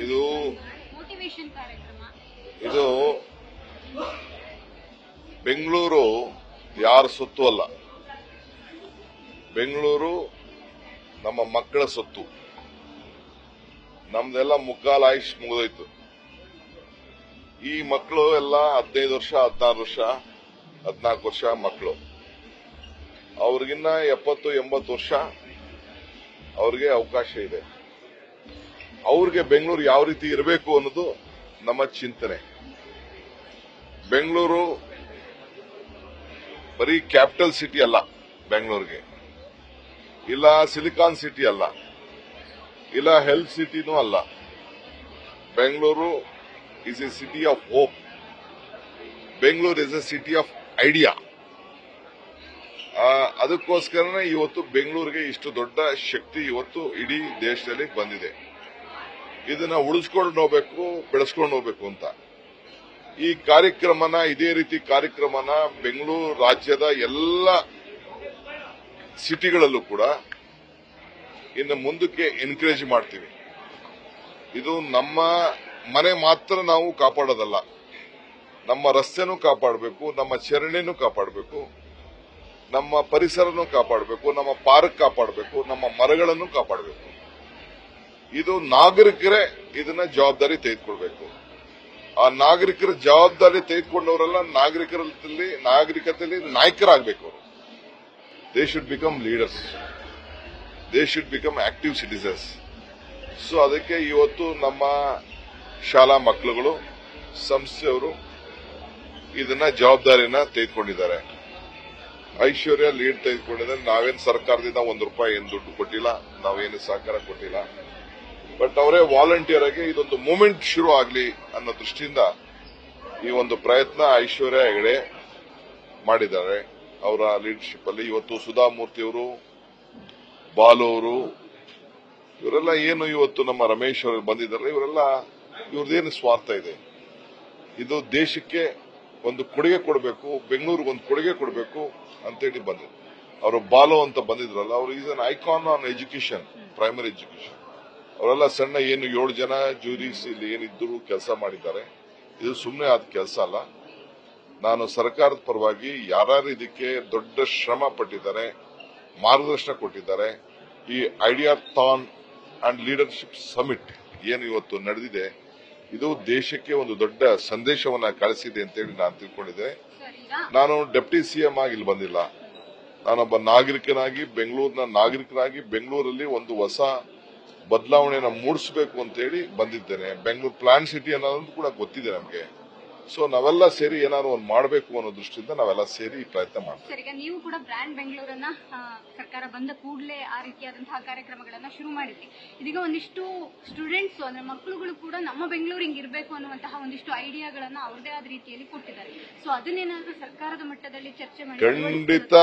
ಇದು ಇದು ಬೆಂಗಳೂರು ಯಾರ ಸೊತ್ತು ಅಲ್ಲ. ಬೆಂಗಳೂರು ನಮ್ಮ ಮಕ್ಕಳ ಸೊತ್ತು. ನಮ್ದೆಲ್ಲ ಮುಕ್ಕಾಲು ಆಯುಷ್ ಮುಗಿದೋಯ್ತು. ಈ ಮಕ್ಕಳು ಎಲ್ಲ 15 ವರ್ಷ, 16 ವರ್ಷ, 14 ವರ್ಷ ಮಕ್ಕಳು. ಅವ್ರಿಗಿನ್ನ 70-80 ವರ್ಷ ಅವ್ರಿಗೆ ಅವಕಾಶ ಇದೆ. ಅವ್ರಿಗೆ ಬೆಂಗಳೂರು ಯಾವ ರೀತಿ ಇರಬೇಕು ಅನ್ನೋದು ನಮ್ಮ ಚಿಂತನೆ. ಬೆಂಗಳೂರು ಬರೀ ಕ್ಯಾಪಿಟಲ್ ಸಿಟಿ ಅಲ್ಲ, ಬೆಂಗಳೂರಿಗೆ ಇಲ್ಲ ಸಿಲಿಕಾನ್ ಸಿಟಿ ಅಲ್ಲ, ಇಲ್ಲ ಹೆಲ್ತ್ ಸಿಟಿನೂ ಅಲ್ಲ. Bengaluru is a city of hope. Bengaluru is a city of idea. ಅದಕ್ಕೋಸ್ಕರನೇ ಇವತ್ತು ಬೆಂಗಳೂರಿಗೆ ಇಷ್ಟು ದೊಡ್ಡ ಶಕ್ತಿ ಇವತ್ತು ಇಡೀ ದೇಶದಲ್ಲಿ ಬಂದಿದೆ. ಇದನ್ನ ಉಳಿಸ್ಕೊಂಡು ಹೋಗ್ಬೇಕು, ಬೆಳೆಸ್ಕೊಂಡು ಹೋಗ್ಬೇಕು ಅಂತ ಈ ಕಾರ್ಯಕ್ರಮನ, ಇದೇ ರೀತಿ ಕಾರ್ಯಕ್ರಮನ ಬೆಂಗಳೂರು ರಾಜ್ಯದ ಎಲ್ಲ ಸಿಟಿಗಳಲ್ಲೂ ಕೂಡ ಇನ್ನು ಮುಂದಕ್ಕೆ ಎನ್ಕರೇಜ್ ಮಾಡ್ತೀವಿ. ಇದು ನಮ್ಮ ಮನೆ ಮಾತ್ರ ನಾವು ಕಾಪಾಡೋದಲ್ಲ, ನಮ್ಮ ರಸ್ತೆನೂ ಕಾಪಾಡಬೇಕು, ನಮ್ಮ ಚರಂಡಿನೂ ಕಾಪಾಡಬೇಕು, ನಮ್ಮ ಪರಿಸರನೂ ಕಾಪಾಡಬೇಕು, ನಮ್ಮ ಪಾರ್ಕ್ ಕಾಪಾಡಬೇಕು, ನಮ್ಮ ಮರಗಳನ್ನು ಕಾಪಾಡಬೇಕು. ಇದು ನಾಗರಿಕರೇ ಇದನ್ನ ಜವಾಬ್ದಾರಿ ತೆಗೆದುಕೊಳ್ಬೇಕು. ಆ ನಾಗರಿಕರ ಜವಾಬ್ದಾರಿ ತೆಗೆದುಕೊಂಡವರೆಲ್ಲ ನಾಗರಿಕತೆಯಲ್ಲಿ ನಾಯಕರಾಗಬೇಕು. ಅವರು they should become leaders, they should become active citizens. So ಅದಕ್ಕೆ ಇವತ್ತು ನಮ್ಮ ಶಾಲಾ ಮಕ್ಕಳುಗಳು, ಸಂಸ್ಥೆಯವರು ಇದನ್ನ ಜವಾಬ್ದಾರಿನ ತೆಗೆದುಕೊಂಡಿದ್ದಾರೆ. ಐಶ್ವರ್ಯ ಲೀಡ್ ತೆಗೆದುಕೊಂಡಿದ್ದಾರೆ. ನಾವೇನು ಸರ್ಕಾರದಿಂದ ₹1 ಏನು ದುಡ್ಡು ಕೊಟ್ಟಿಲ್ಲ, ನಾವೇನು ಸಹಕಾರ ಕೊಟ್ಟಿಲ್ಲ. ಬಟ್ ಅವರೇ ವಾಲಂಟಿಯರ್ ಆಗಿ ಇದೊಂದು ಮೂವ್ಮೆಂಟ್ ಶುರು ಆಗಲಿ ಅನ್ನೋ ದೃಷ್ಟಿಯಿಂದ ಈ ಒಂದು ಪ್ರಯತ್ನ ಐಶ್ವರ್ಯ ಹೆಗಡೆ ಮಾಡಿದ್ದಾರೆ. ಅವರ ಲೀಡರ್ಶಿಪ್ ಅಲ್ಲಿ ಇವತ್ತು ಸುಧಾಮೂರ್ತಿಯವರು, ಬಾಲು ಅವರು, ಇವರೆಲ್ಲ ಏನು ಇವತ್ತು ನಮ್ಮ ರಮೇಶ್ ಅವರು ಬಂದಿದ್ದಾರೆ, ಇವರೆಲ್ಲ ಇವ್ರದ್ದೇನು ಸ್ವಾರ್ಥ ಇದೆ, ಇದು ದೇಶಕ್ಕೆ ಒಂದು ಕೊಡುಗೆ ಕೊಡಬೇಕು, ಬೆಂಗಳೂರಿಗೆ ಒಂದು ಕೊಡುಗೆ ಕೊಡಬೇಕು ಅಂತೇಳಿ ಬಂದಿದ್ರು. ಅವರು ಬಾಲು ಅಂತ ಬಂದಿದ್ರಲ್ಲ, ಅವರು is an icon on education, primary education. ಅವರೆಲ್ಲ ಸಣ್ಣ ಏನು 7 ಜನ ಜೂರೀಸ್ ಇಲ್ಲಿ ಏನಿದ್ರು ಕೆಲಸ ಮಾಡಿದ್ದಾರೆ. ಇದು ಸುಮ್ಮನೆ ಆದ ಕೆಲಸ ಅಲ್ಲ. ನಾನು ಸರ್ಕಾರದ ಪರವಾಗಿ ಯಾರ್ಯಾರು ಇದಕ್ಕೆ ದೊಡ್ಡ ಶ್ರಮ ಪಟ್ಟಿದ್ದಾರೆ, ಮಾರ್ಗದರ್ಶನ ಕೊಟ್ಟಿದ್ದಾರೆ, ಈ idea than and leadership summit ಏನು ಇವತ್ತು ನಡೆದಿದೆ, ಇದು ದೇಶಕ್ಕೆ ಒಂದು ದೊಡ್ಡ ಸಂದೇಶವನ್ನ ಕಳಿಸಿದೆ ಅಂತೇಳಿ ನಾನು ತಿಳ್ಕೊಂಡಿದ್ದೆ. ನಾನು ಡೆಪ್ಟಿ ಸಿಎಂ ಆಗಿ ಇಲ್ಲಿ ಬಂದಿಲ್ಲ, ನಾನೊಬ್ಬ ನಾಗರಿಕನಾಗಿ, ಬೆಂಗಳೂರಿನ ನಾಗರಿಕನಾಗಿ ಬೆಂಗಳೂರಲ್ಲಿ ಒಂದು ಹೊಸ ಬದಲಾವಣೆಯನ್ನು ಮೂಡಿಸಬೇಕು ಅಂತೇಳಿ ಬಂದಿದ್ದೇನೆ. ಬೆಂಗಳೂರು ಪ್ಲಾನ್ ಸಿಟಿ ಅನ್ನೋದು ಕೂಡ ಗೊತ್ತಿದೆ ನಮಗೆ. ಸೊ ನಾವೆಲ್ಲ ಸೇರಿ ಏನಾದ್ರು ಒಂದು ಮಾಡಬೇಕು ಅನ್ನೋ ದೃಷ್ಟಿಯಿಂದ ನಾವೆಲ್ಲ ಸೇರಿ ಈ ಪ್ರಯತ್ನ ಮಾಡ್ತೀವಿ. ಸರ್, ಈಗ ನೀವು ಕೂಡ ಬ್ರ್ಯಾಂಡ್ ಬೆಂಗಳೂರನ್ನ ಸರ್ಕಾರ ಬಂದ ಕೂಡಲೇ ಆ ರೀತಿಯಾದಂತಹ ಕಾರ್ಯಕ್ರಮಗಳನ್ನ ಶುರು ಮಾಡಿದ್ರಿ. ಇದೀಗ ಒಂದಿಷ್ಟು ಸ್ಟೂಡೆಂಟ್ಸ್ ಅಂದ್ರೆ ಮಕ್ಕಳುಗಳು ಕೂಡ ನಮ್ಮ ಬೆಂಗಳೂರು ಹಿಂಗಿರ್ಬೇಕು ಅನ್ನುವಂತಹ ಒಂದಿಷ್ಟು ಐಡಿಯಾಗಳನ್ನ ಅವ್ರದೇ ಆದ ರೀತಿಯಲ್ಲಿ ಕೊಟ್ಟಿದ್ದಾರೆ. ಸೊ ಅದನ್ನೇನಾದ್ರೂ ಸರ್ಕಾರದ ಮಟ್ಟದಲ್ಲಿ ಚರ್ಚೆ ಮಾಡಿ? ಖಂಡಿತ.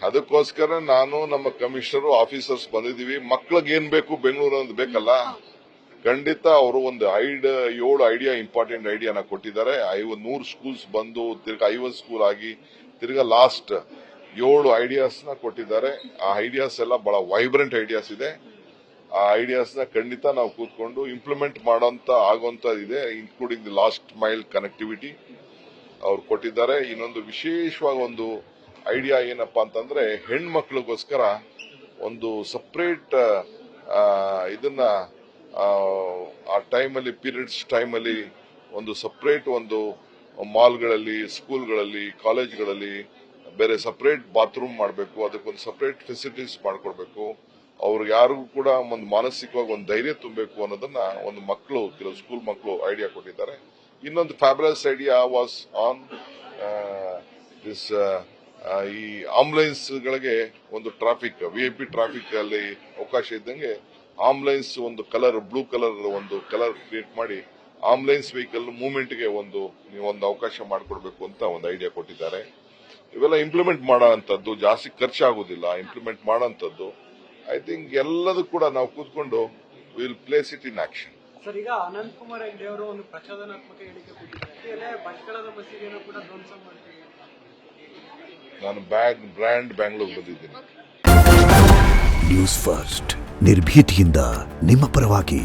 ಅದಕ್ಕೋಸ್ಕರ ನಾನು ನಮ್ಮ ಕಮಿಷನರ್ ಆಫೀಸರ್ಸ್ ಬಂದಿದ್ದೀವಿ. ಮಕ್ಳಿಗೆ ಏನ್ ಬೇಕು ಬೆಂಗಳೂರು ಅನ್ನೋದು ಬೇಕಲ್ಲ. ಖಂಡಿತ ಅವರು ಒಂದು 7 ಐಡಿಯಾ, ಇಂಪಾರ್ಟೆಂಟ್ ಐಡಿಯಾನ ಕೊಟ್ಟಿದ್ದಾರೆ. 100 ಸ್ಕೂಲ್ಸ್ ಬಂದು ತಿರ್ಗಾ 50 ಸ್ಕೂಲ್ ಆಗಿ ತಿರ್ಗಾ ಲಾಸ್ಟ್ 7 ಐಡಿಯಾಸ್ ನ ಕೊಟ್ಟಿದ್ದಾರೆ. ಆ ಐಡಿಯಾಸ್ ಎಲ್ಲ ಬಹಳ ವೈಬ್ರೆಂಟ್ ಐಡಿಯಾಸ್ ಇದೆ. ಆ ಐಡಿಯಾಸ್ ನ ಖಂಡಿತ ನಾವು ಕೂತ್ಕೊಂಡು ಇಂಪ್ಲಿಮೆಂಟ್ ಆಗೋಂತ ಇದೆ, including the last mile connectivity ಅವ್ರು ಕೊಟ್ಟಿದ್ದಾರೆ. ಇನ್ನೊಂದು ವಿಶೇಷವಾಗಿ ಒಂದು ಐಡಿಯಾ ಏನಪ್ಪಾ ಅಂತಂದ್ರೆ, ಹೆಣ್ಮಕ್ಳಿಗೋಸ್ಕರ ಒಂದು ಸಪರೇಟ್ ಇದನ್ನ ಆ ಟೈಮಲ್ಲಿ, ಪೀರಿಯಡ್ಸ್ ಟೈಮಲ್ಲಿ ಒಂದು ಸಪರೇಟ್ ಒಂದು ಮಾಲ್ಗಳಲ್ಲಿ, ಸ್ಕೂಲ್ಗಳಲ್ಲಿ, ಕಾಲೇಜ್ಗಳಲ್ಲಿ ಬೇರೆ ಸಪರೇಟ್ ಬಾತ್ರೂಮ್ ಮಾಡಬೇಕು, ಅದಕ್ಕೊಂದು ಸಪರೇಟ್ ಫೆಸಿಲಿಟೀಸ್ ಮಾಡಿಕೊಡ್ಬೇಕು. ಅವ್ರಿಗೆ ಯಾರಿಗೂ ಕೂಡ ಒಂದು ಮಾನಸಿಕವಾಗಿ ಒಂದು ಧೈರ್ಯ ತುಂಬಬೇಕು ಅನ್ನೋದನ್ನ ಒಂದು ಮಕ್ಕಳು, ಕೆಲವು ಸ್ಕೂಲ್ ಮಕ್ಕಳು ಐಡಿಯಾ ಕೊಟ್ಟಿದ್ದಾರೆ. ಇನ್ನೊಂದು fabulous idea was on this, ಈ ಆಂಬುಲೆನ್ಸ್ ಗಳಿಗೆ ಒಂದು ಟ್ರಾಫಿಕ್, VIP ಟ್ರಾಫಿಕ್ ಅಲ್ಲಿ ಅವಕಾಶ ಇದ್ದಂಗೆ ಆಂಬುಲೆನ್ಸ್ ಒಂದು ಕಲರ್, ಬ್ಲೂ ಕಲರ್ ಒಂದು ಕಲರ್ ಕ್ರಿಯೇಟ್ ಮಾಡಿ ಆಂಬುಲೆನ್ಸ್ ವೆಹಿಕಲ್ ಮೂವ್ಮೆಂಟ್ಗೆ ಒಂದು ಅವಕಾಶ ಮಾಡಿಕೊಡ್ಬೇಕು ಅಂತ ಒಂದು ಐಡಿಯಾ ಕೊಟ್ಟಿದ್ದಾರೆ. ಇವೆಲ್ಲ ಇಂಪ್ಲಿಮೆಂಟ್ ಮಾಡೋಂಥದ್ದು, ಜಾಸ್ತಿ ಖರ್ಚಾಗೋದಿಲ್ಲ, ಇಂಪ್ಲಿಮೆಂಟ್ ಮಾಡೋಂಥದ್ದು. ಐ ಥಿಂಕ್ ಎಲ್ಲದೂ ಕೂಡ ನಾವು ಕೂತ್ಕೊಂಡು will place it in action. Sir, ಈಗ ಅನಂತ್ ಕುಮಾರ್ ಹೆಗ್ಡೆ ಅವರು ಒಂದು ಪ್ರಚೋದನಾತ್ಮಕ ಹೇಳಿಕೆ ಕೊಟ್ಟಿದ್ದಾರೆ, ಭಟ್ಕಳದ ಮಸೀದಿಯನ್ನು ಕೂಡ ಧ್ವಂಸ ಮಾಡ್ತೀವಿ. ನಾನು ಬ್ರ್ಯಾಂಡ್ ಬ್ಯಾಂಗ್ಳೂರ್ ಬಂದಿದ್ದೀನಿ. ನ್ಯೂಸ್ ಫಸ್ಟ್ ನಿರ್ಭೀತಿಯಿಂದ ನಿಮ್ಮ ಪರವಾಗಿ.